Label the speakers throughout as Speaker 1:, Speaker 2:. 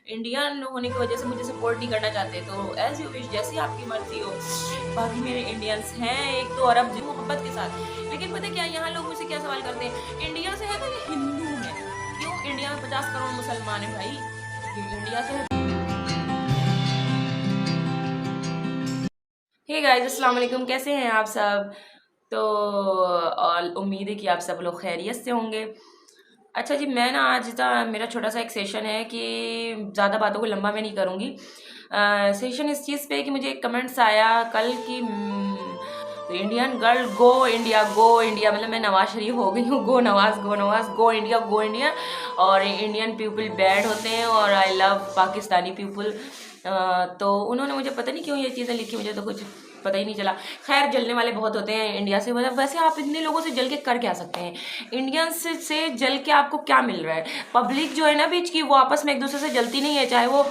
Speaker 1: Indian होने की वजह से मुझे सपोर्ट नहीं करना चाहते, तो एज़ यू विश, जैसी आपकी मर्ज़ी हो। बाकी मेरे इंडियंस हैं 1-2 अरब जो मोहब्बत के साथ। लेकिन पता है क्या, यहाँ लोग मुझसे क्या सवाल करते हैं, इंडिया से है तो ये हिंदू है। क्यों? इंडिया में 50 करोड़ मुसलमान हैं भाई। इंडिया से है। हे गाइस, अस्सलाम वालेकुम, कैसे हैं आप सब? तो और उम्मीद है कि आप सब लोग खैरियत से होंगे। अच्छा जी, मैं ना आज मेरा छोटा सा एक सेशन है कि ज़्यादा बातों को लंबा मैं नहीं करूँगी। सेशन इस चीज़ पे है कि मुझे एक कमेंट्स आया कल कि तो इंडियन गर्ल गो इंडिया, मतलब मैं नवाज शरीफ हो गई हूँ, गो नवाज, गो इंडिया। और इंडियन पीपल बैड होते हैं और आई लव पाकिस्तानी पीपल। तो उन्होंने मुझे पता नहीं क्यों ये चीज़ें लिखी, मुझे तो कुछ पता ही नहीं चला। खैर, जलने वाले बहुत होते हैं इंडिया से, मतलब वैसे आप इतने लोगों से जल के कर क्या सकते हैं? इंडियंस से जल के आपको क्या मिल रहा है? पब्लिक जो है ना बीच की, वो आपस में एक दूसरे से जलती नहीं है, चाहे वो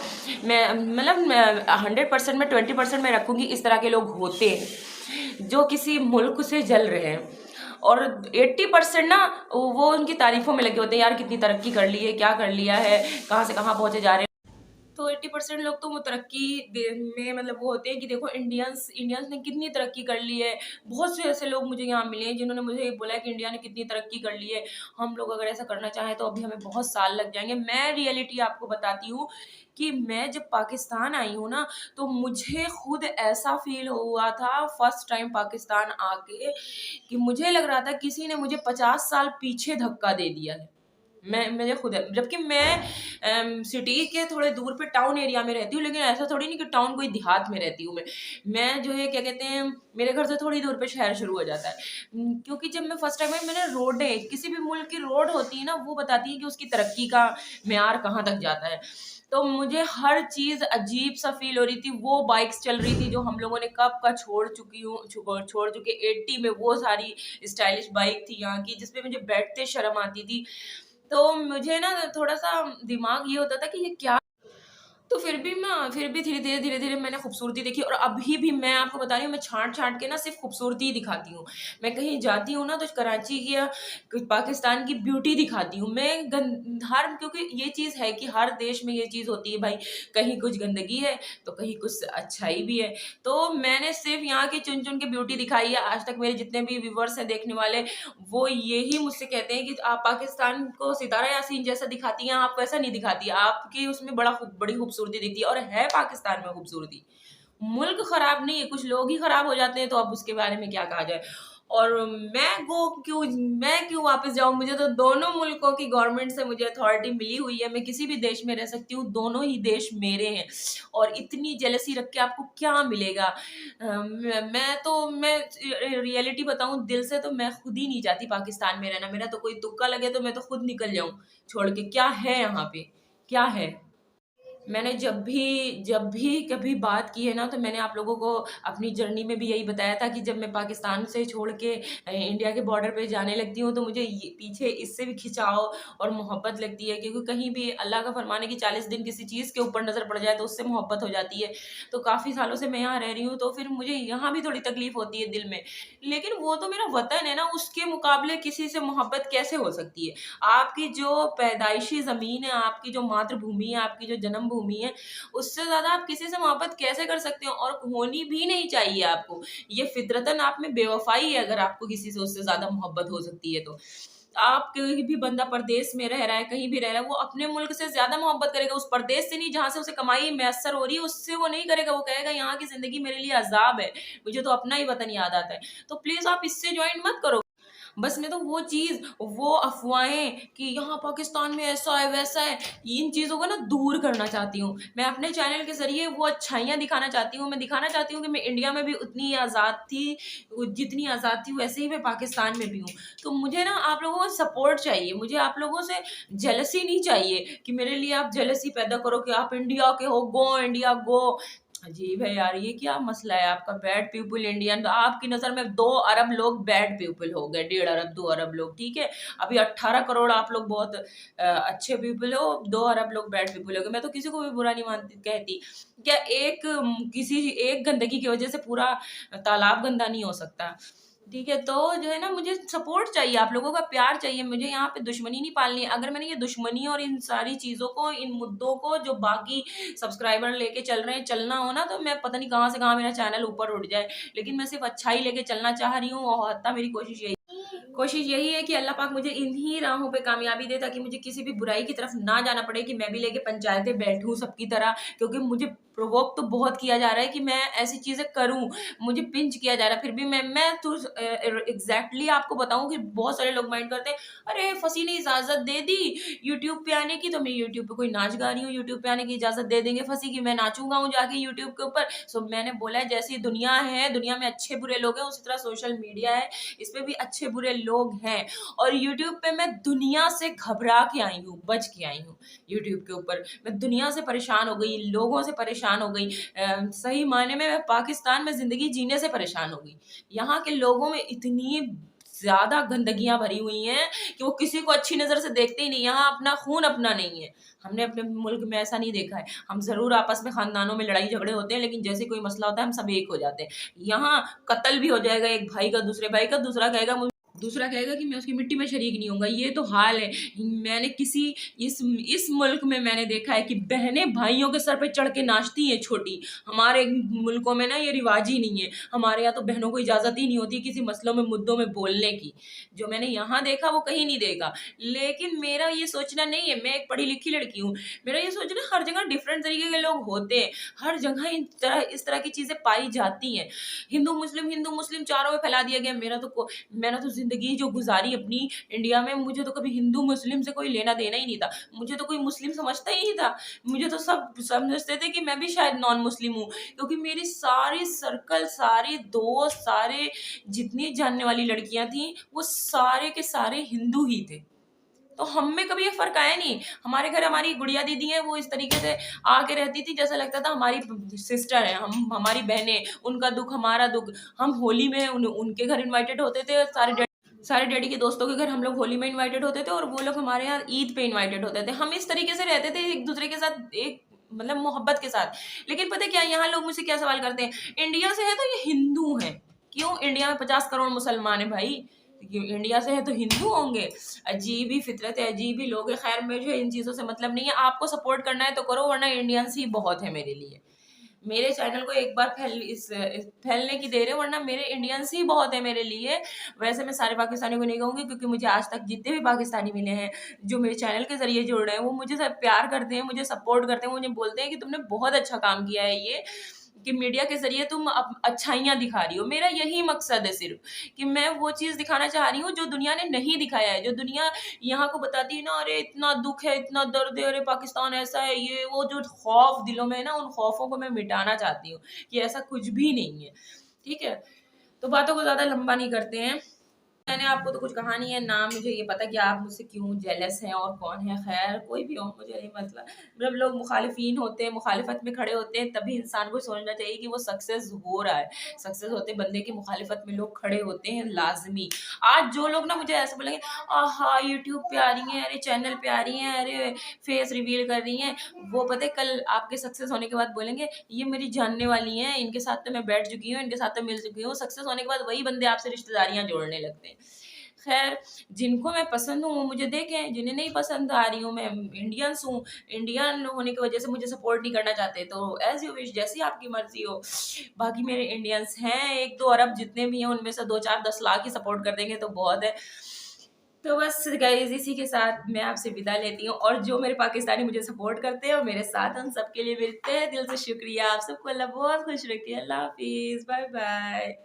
Speaker 1: मैं मतलब 100% में 20% में रखूँगी, इस तरह के लोग होते हैं जो किसी मुल्क से जल रहे हैं। और 80% ना वो उनकी तारीफों में लगे होते हैं, यार कितनी तरक्की कर ली है, क्या कर लिया है, कहाँ से कहाँ पहुँचे जा रहे हैं। तो 80% लोग तो वो तरक्की में मतलब वो होते हैं कि देखो इंडियंस इंडियंस ने कितनी तरक्की कर ली है। बहुत से ऐसे लोग मुझे यहाँ मिले हैं जिन्होंने मुझे बोला है कि इंडिया ने कितनी तरक्की कर ली है, हम लोग अगर ऐसा करना चाहें तो अभी हमें बहुत साल लग जाएंगे। मैं रियलिटी आपको बताती हूँ कि मैं जब पाकिस्तान आई हूँ ना, तो मुझे खुद ऐसा फील हुआ था फर्स्ट टाइम पाकिस्तान आके कि मुझे लग रहा था किसी ने मुझे 50 साल पीछे धक्का दे दिया है। मैं मुझे खुद है, जबकि मैं सिटी के थोड़े दूर पे टाउन एरिया में रहती हूँ, लेकिन ऐसा थोड़ी नहीं कि टाउन कोई देहात में रहती हूँ मैं जो है क्या कहते हैं, मेरे घर से थोड़ी दूर पे शहर शुरू हो जाता है। क्योंकि जब मैं फर्स्ट टाइम आई, मैंने रोडें, किसी भी मुल्क की रोड होती है ना, वो बताती है कि उसकी तरक्की का मेयार कहाँ तक जाता है। तो मुझे हर चीज़ अजीब सा फील हो रही थी। वो बाइक्स चल रही थी जो हम लोगों ने कब का छोड़ चुकी हूँ, छोड़ चुके 80 में, वो सारी स्टाइलिश बाइक थी यहाँ की जिसपे मुझे बैठते शर्म आती थी। तो मुझे ना थोड़ा-सा दिमाग ये होता था कि ये क्या, तो फिर भी धीरे-धीरे मैंने खूबसूरती देखी। और अभी भी मैं आपको बता रही हूँ, मैं छाँट-छाँट के ना सिर्फ़ खूबसूरती ही दिखाती हूँ। मैं कहीं जाती हूँ ना तो कराची की या पाकिस्तान की ब्यूटी दिखाती हूँ। मैं गन हर क्योंकि ये चीज़ है कि हर देश में ये चीज़ होती है भाई, कहीं कुछ गंदगी है तो कहीं कुछ अच्छाई भी है। तो मैंने सिर्फ़ यहाँ की चुन-चुन के ब्यूटी दिखाई है। आज तक मेरे जितने भी व्यूअर्स हैं देखने वाले, वो यही मुझसे कहते हैं कि आप पाकिस्तान को सितारा यासीन जैसा दिखाती हैं, आप वैसा नहीं दिखाती। आपकी उसमें बड़ी खूबसूरती दिखती है, और है पाकिस्तान में खूबसूरती। मुल्क खराब नहीं है, कुछ लोग ही खराब हो जाते हैं, तो अब उसके बारे में क्या कहा जाए। और मैं क्यों वापस जाऊँ? मुझे तो दोनों मुल्कों की गवर्नमेंट से मुझे अथॉरिटी मिली हुई है, मैं किसी भी देश में रह सकती हूँ, दोनों ही देश मेरे हैं। और इतनी जेलसी रख के आपको क्या मिलेगा? मैं रियलिटी बताऊँ दिल से, तो मैं खुद ही नहीं चाहती पाकिस्तान में रहना। मेरा तो कोई तुक्का लगे तो मैं तो खुद निकल जाऊँ छोड़ के। क्या है यहाँ पे? क्या है? मैंने जब भी कभी बात की है ना, तो मैंने आप लोगों को अपनी जर्नी में भी यही बताया था कि जब मैं पाकिस्तान से छोड़ के इंडिया के बॉर्डर पे जाने लगती हूँ, तो मुझे ये पीछे इससे भी खिंचाव और मोहब्बत लगती है, क्योंकि कहीं भी अल्लाह का फरमान है कि 40 दिन किसी चीज़ के ऊपर नज़र पड़ जाए तो उससे मोहब्बत हो जाती है। तो काफ़ी सालों से मैं यहाँ रह रही हूँ, तो फिर मुझे यहाँ भी थोड़ी तकलीफ़ होती है दिल में। लेकिन वो तो मेरा वतन है ना, उसके मुकाबले किसी से मोहब्बत कैसे हो सकती है? आपकी जो पैदाइशी ज़मीन है, आपकी जो मातृभूमि है, आपकी जो जन्मभूमि है, उससे ज़्यादा आप किसी से मोहब्बत कैसे कर सकते हो? और होनी भी नहीं चाहिए आपको। ये फ़ितरतन आप में बेवफ़ाई है अगर आपको किसी से उससे ज़्यादा मोहब्बत हो सकती है तो। आप कोई भी बंदा परदेश में रह रहा है, कहीं भी रह रहा है, वो अपने मुल्क से ज़्यादा मोहब्बत करेगा, उस परदेश से नहीं जहाँ से उसे कमाई मैसर हो रही है, उससे वो नहीं करेगा। वो कहेगा यहाँ की ज़िंदगी मेरे लिए अज़ाब है, मुझे तो अपना ही वतन याद आता है। तो प्लीज़ आप इससे जॉइन मत करो। बस मैं तो वो चीज़, वो अफ़वाहें कि यहाँ पाकिस्तान में ऐसा है, वैसा है, इन चीज़ों को ना दूर करना चाहती हूँ। मैं अपने चैनल के ज़रिए वो अच्छाइयाँ दिखाना चाहती हूँ। मैं दिखाना चाहती हूँ कि मैं इंडिया में भी उतनी ही आज़ाद थी, जितनी आज़ाद थी वैसे ही मैं पाकिस्तान में भी हूँ। तो मुझे ना आप लोगों का सपोर्ट चाहिए, मुझे आप लोगों से जेलसी नहीं चाहिए कि मेरे लिए आप जेलसी पैदा करो कि आप इंडिया के हो, गो इंडिया गो। अजीब है यार, ये क्या मसला है आपका? बैड पीपल इंडियन, तो आपकी नज़र में 2 अरब लोग बैड पीपल हो गए, 1.5 अरब 2 अरब लोग, ठीक है? अभी 18 करोड़ आप लोग बहुत अच्छे पीपल हो, 2 अरब लोग बैड पीपल हो गए। मैं तो किसी को भी बुरा नहीं मानती कहती। क्या किसी एक गंदगी की वजह से पूरा तालाब गंदा नहीं हो सकता? ठीक है, तो जो है ना मुझे सपोर्ट चाहिए, आप लोगों का प्यार चाहिए, मुझे यहाँ पे दुश्मनी नहीं पालनी है। अगर मैंने ये दुश्मनी और इन सारी चीज़ों को, इन मुद्दों को जो बाकी सब्सक्राइबर लेके चल रहे हैं, चलना हो ना, तो मैं पता नहीं कहाँ से कहाँ मेरा चैनल ऊपर उठ जाए। लेकिन मैं सिर्फ़ अच्छाई लेके चलना चाह रही हूँ और हत्ता मेरी कोशिश यही है कि अल्लाह पाक मुझे इन्हीं राहों पे कामयाबी दे, ताकि मुझे किसी भी बुराई की तरफ ना जाना पड़े कि मैं भी लेके पंचायतें बैठूँ सबकी तरह। क्योंकि मुझे प्रोवोक तो बहुत किया जा रहा है कि मैं ऐसी चीज़ें करूँ, मुझे पिंच किया जा रहा है, फिर भी मैं तो एग्ज़ैक्टली आपको बताऊँ कि बहुत सारे लोग माइंड करते हैं, "अरे! फँसी ने इजाज़त दे दी यूट्यूब पे आने की, तो मैं यूट्यूब पे कोई नाच गा रही हूँ, यूट्यूब पे आने की इजाज़त दे देंगे फँसी की, मैं नाचूँगा जाके यूट्यूब के ऊपर।" सो मैंने बोला है, जैसी दुनिया है, दुनिया में अच्छे-बुरे लोग हैं, उसी तरह सोशल मीडिया है, इस पे भी अच्छे-बुरे लोग हैं। और यूट्यूब पे मैं दुनिया से घबरा के आई हूँ, बच के आई हूँ यूट्यूब के ऊपर। मैं दुनिया से परेशान हो गई, लोगों से परेशान हो गई। सही मायने में मैं पाकिस्तान में ज़िंदगी जीने से परेशान हो गई। यहाँ के लोगों में इतनी ज़्यादा गंदगियाँ भरी हुई हैं कि वो किसी को अच्छी नज़र से देखते ही नहीं। यहाँ अपना खून अपना नहीं है। हमने अपने मुल्क में ऐसा नहीं देखा है। हम ज़रूर आपस में ख़ानदानों में लड़ाई झगड़े होते हैं, लेकिन जैसे कोई मसला होता है, हम सब एक हो जाते हैं। यहाँ कत्ल भी हो जाएगा एक भाई का दूसरे भाई का, दूसरा कहेगा कि मैं उसकी मिट्टी में शरीक नहीं होऊँगा। ये तो हाल है। मैंने किसी इस मुल्क में मैंने देखा है कि बहनें भाइयों के सर पे चढ़ के नाचती हैं छोटी। हमारे मुल्कों में ना ये रिवाज ही नहीं है। हमारे यहाँ तो बहनों को इजाज़त ही नहीं होती किसी मसलों में, मुद्दों में बोलने की। जो मैंने यहाँ देखा वो कहीं नहीं देखा। लेकिन मेरा ये सोचना नहीं है, मैं एक पढ़ी-लिखी लड़की हूँ। मेरा ये सोचना, हर जगह डिफरेंट तरीके के लोग होते हैं। हर जगह इस तरह की चीज़ें पाई जाती हैं। हिंदू मुस्लिम चारों में फैला दिया गया। मैंने तो ज़िंदगी जो गुज़ारी अपनी इंडिया में, मुझे तो कभी हिंदू मुस्लिम से कोई लेना-देना ही नहीं था। मुझे तो कोई मुस्लिम समझता ही नहीं था। मुझे तो सब समझते थे कि मैं भी शायद नॉन मुस्लिम हूँ, क्योंकि मेरी सारी सर्कल, सारे दोस्त, सारे जितनी जानने वाली लड़कियाँ थीं, वो सारे के सारे हिंदू ही थे। तो हम में कभी ये फ़र्क आया नहीं। हमारे घर हमारी गुड़िया दीदी हैं, वो इस तरीके से आके रहती थी जैसा लगता था हमारी सिस्टर हैं, हम हमारी बहनें, उनका दुःख हमारा दुःख। हम होली में उनके घर इनवाइटेड होते थे, सारे डैडी के दोस्तों के घर हम लोग होली में इनवाइटेड होते थे और वो लोग हमारे यहाँ ईद पे इनवाइटेड होते थे। हम इस तरीके से रहते थे एक-दूसरे के साथ, एक मतलब मोहब्बत के साथ। लेकिन पता है क्या, यहाँ लोग मुझसे क्या सवाल करते हैं, "इंडिया से है तो ये हिंदू हैं।" क्यों? इंडिया में 50 करोड़ मुसलमान हैं भाई। इंडिया से है तो हिंदू होंगे। अजीब ही फितरत है, अजीब ही लोग हैं। खैर, मुझे इन चीज़ों से मतलब नहीं है। आपको सपोर्ट करना है तो करो, वरना इंडियंस ही बहुत है मेरे लिए। मेरे चैनल को एक बार फैलने की देर है, वरना मेरे इंडियंस ही बहुत है मेरे लिए। वैसे मैं सारे पाकिस्तानियों को नहीं कहूँगी, क्योंकि मुझे आज तक जितने भी पाकिस्तानी मिले हैं, जो मेरे चैनल के ज़रिए जुड़ रहे हैं, वो मुझे सब प्यार करते हैं, मुझे सपोर्ट करते हैं, मुझे बोलते हैं कि तुमने बहुत अच्छा काम किया है ये, कि मीडिया के ज़रिए तुम अच्छाइयाँ दिखा रही हो। मेरा यही मकसद है सिर्फ़, कि मैं वो चीज़ दिखाना चाह रही हूँ जो दुनिया ने नहीं दिखाया है। जो दुनिया यहाँ को बताती है ना, अरे इतना दुःख है, इतना दर्द है, अरे पाकिस्तान ऐसा है, ये वो, जो खौफ़ दिलों में है ना, उन खौफ़ों को मैं मिटाना चाहती हूँ कि ऐसा कुछ भी नहीं है। ठीक है? तो बातों को ज़्यादा लंबा नहीं करते हैं। मैंने आपको तो कुछ कहा नहीं है, ना मुझे ये पता कि आप मुझसे क्यों जेलस हैं और कौन है, ख़ैर कोई भी हो, मुझे नहीं मतलब। जब लोग मुखालिफ़िन होते हैं, मुखालिफ़त में खड़े होते हैं, तभी इंसान को सोचना चाहिए कि वो सक्सेस हो रहा है। सक्सेस होते बंदे की मुखालिफ़त में लोग खड़े होते हैं लाज़मी। आज जो लोग ना मुझे ऐसे बोलेंगे, आहा! यूट्यूब पे आ रही हैं, अरे चैनल पे आ रही हैं, अरे फेस रिवील कर रही हैं, वो पता है कल आपके सक्सेस होने के बाद बोलेंगे, ये मेरी जानने वाली हैं, इनके साथ तो मैं बैठ चुकी हूँ, इनके साथ तो मिल चुकी हूँ। सक्सेस होने के बाद वही बंदे आपसे रिश्तेदारियाँ जोड़ने लगते हैं। खैर, जिनको मैं पसंद हूँ वो मुझे देखें, जिन्हें नहीं पसंद आ रही हूँ, मैं इंडियंस हूँ, इंडियन होने की वजह से मुझे सपोर्ट नहीं करना चाहते, तो एज़ यू विश, जैसी आपकी मर्ज़ी हो। बाकी मेरे इंडियंस हैं 1-2 अरब, जितने भी हैं उनमें से 2-4 10 लाख ही सपोर्ट कर देंगे तो बहुत है। तो बस गाइज़, इसी के साथ मैं आपसे विदा लेती हूँ, और जो मेरे पाकिस्तानी मुझे सपोर्ट करते हैं और मेरे साथ हैं, उन सबके लिए मेरी तहे दिल से शुक्रिया। आप सबको अल्लाह बहुत खुश रखे। अल्लाह हाफ़िज़, बाय बाय।